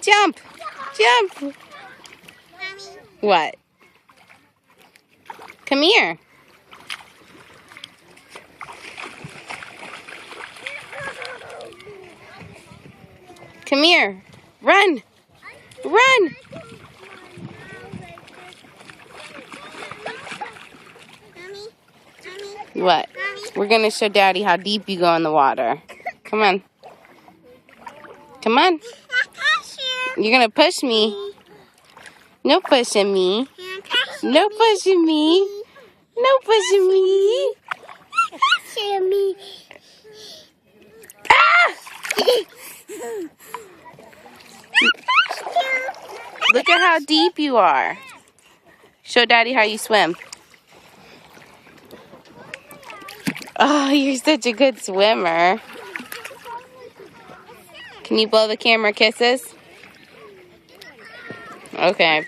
Jump. Jump. Mommy. What? Come here. Come here. Run. Run. Mommy. What? We're going to show Daddy how deep you go in the water. Come on. Come on. You're going to push me. No pushing me. No pushing me. No pushing me. Ah! Look at how deep you are. Show Daddy how you swim. Oh, you're such a good swimmer. Can you blow the camera kisses? Okay.